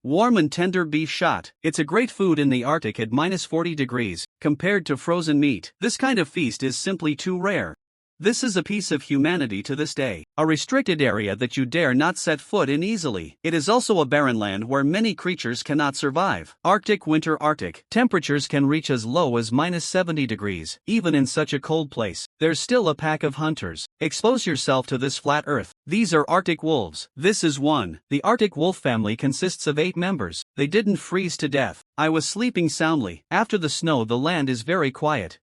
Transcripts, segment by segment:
Warm and tender beef shot. It's a great food in the Arctic at -40 degrees, compared to frozen meat. This kind of feast is simply too rare. This is a piece of humanity to this day, a restricted area that you dare not set foot in easily. It is also a barren land where many creatures cannot survive. Arctic winter. Arctic temperatures can reach as low as -70 degrees. Even in such a cold place, there's still a pack of hunters. Expose yourself to this flat earth. These are Arctic wolves. This is one. The Arctic wolf family consists of 8 members. They didn't freeze to death. I was sleeping soundly. After the snow, the land is very quiet.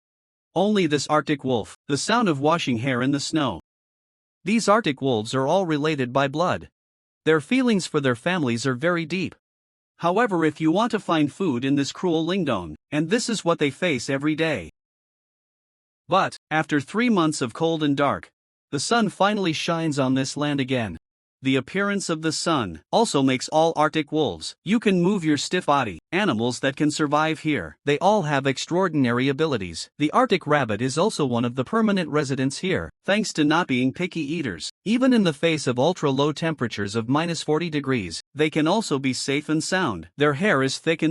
Only this Arctic wolf, the sound of washing hair in the snow. These Arctic wolves are all related by blood. Their feelings for their families are very deep. However, if you want to find food in this cruel Lingdong, and this is what they face every day. But, after 3 months of cold and dark, the sun finally shines on this land again. The appearance of the sun also makes all Arctic wolves. You can move your stiff body. Animals that can survive here. They all have extraordinary abilities. The Arctic rabbit is also one of the permanent residents here, thanks to not being picky eaters. Even in the face of ultra-low temperatures of -40 degrees, they can also be safe and sound. Their hair is thick,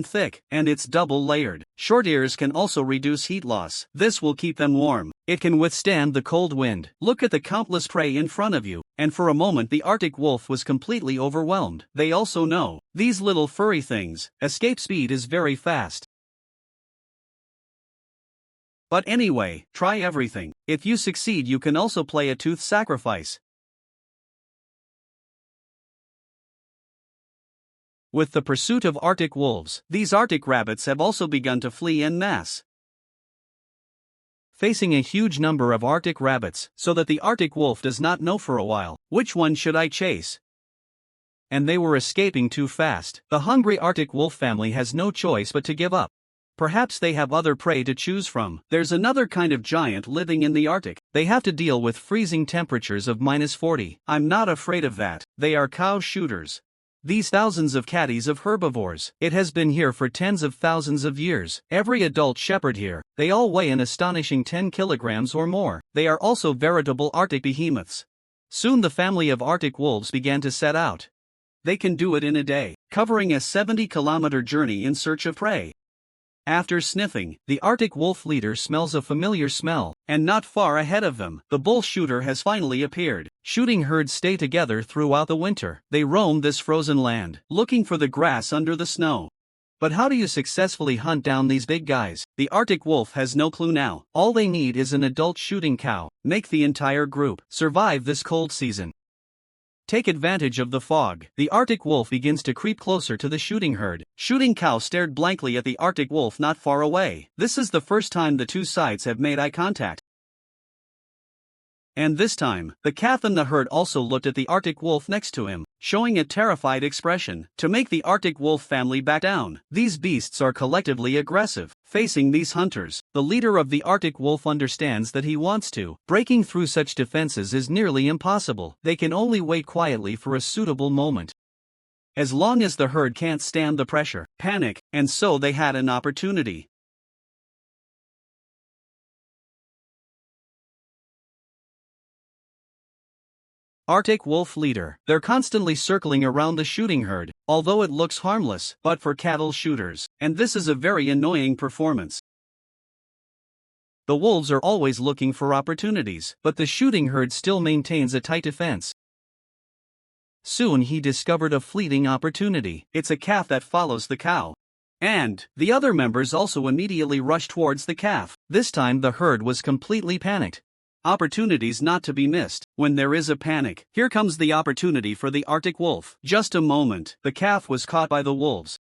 and it's double-layered. Short ears can also reduce heat loss. This will keep them warm. It can withstand the cold wind. Look at the countless prey in front of you, and for a moment the Arctic wolf was completely overwhelmed. They also know, these little furry things, escape speed is very fast. But anyway, try everything. If you succeed, you can also play a tooth sacrifice. With the pursuit of Arctic wolves, these Arctic rabbits have also begun to flee en masse, facing a huge number of Arctic rabbits, so that the Arctic wolf does not know for a while, which one should I chase? And they were escaping too fast. The hungry Arctic wolf family has no choice but to give up. Perhaps they have other prey to choose from. There's another kind of giant living in the Arctic. They have to deal with freezing temperatures of -40. I'm not afraid of that. They are cow shooters. These thousands of catties of herbivores. It has been here for tens of thousands of years. Every adult shepherd here, they all weigh an astonishing 10 kilograms or more. They are also veritable Arctic behemoths. Soon the family of Arctic wolves began to set out. They can do it in a day, covering a 70-kilometer journey in search of prey. After sniffing, the Arctic wolf leader smells a familiar smell, and not far ahead of them, the bull shooter has finally appeared. Shooting herds stay together throughout the winter. They roam this frozen land, looking for the grass under the snow. But how do you successfully hunt down these big guys? The Arctic wolf has no clue now. All they need is an adult shooting cow. Make the entire group survive this cold season. Take advantage of the fog. The Arctic wolf begins to creep closer to the shooting herd. Shooting cow stared blankly at the Arctic wolf not far away. This is the first time the two sides have made eye contact. And this time, the calf in the herd also looked at the Arctic wolf next to him, showing a terrified expression. To make the Arctic wolf family back down, these beasts are collectively aggressive. Facing these hunters, the leader of the Arctic wolf understands that he wants to. Breaking through such defenses is nearly impossible. They can only wait quietly for a suitable moment. As long as the herd can't stand the pressure, panic, and so they had an opportunity. Arctic wolf leader. They're constantly circling around the shooting herd, although it looks harmless, but for cattle shooters, and this is a very annoying performance. The wolves are always looking for opportunities, but the shooting herd still maintains a tight defense. Soon he discovered a fleeting opportunity. It's a calf that follows the cow. And the other members also immediately rush towards the calf. This time the herd was completely panicked. Opportunities not to be missed. When there is a panic, here comes the opportunity for the Arctic wolf. Just a moment, the calf was caught by the wolves.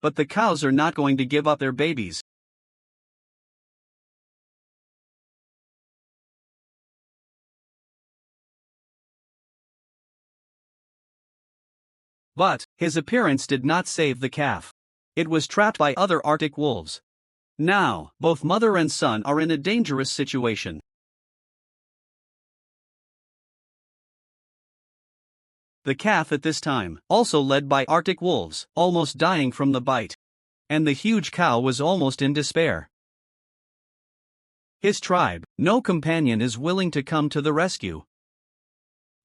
But the cows are not going to give up their babies. But his appearance did not save the calf. It was trapped by other Arctic wolves. Now, both mother and son are in a dangerous situation. The calf at this time, also led by Arctic wolves, almost dying from the bite. And the huge cow was almost in despair. His tribe, no companion is willing to come to the rescue.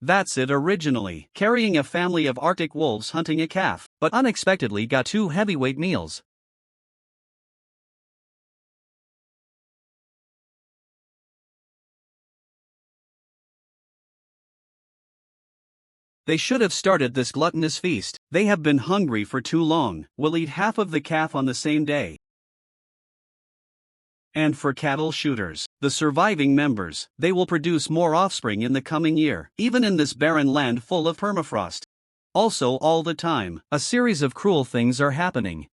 That's it originally, carrying a family of Arctic wolves hunting a calf, but unexpectedly got two heavyweight meals. They should have started this gluttonous feast. They have been hungry for too long. We'll eat half of the calf on the same day. And for cattle shooters, the surviving members, they will produce more offspring in the coming year, even in this barren land full of permafrost. Also, all the time, a series of cruel things are happening.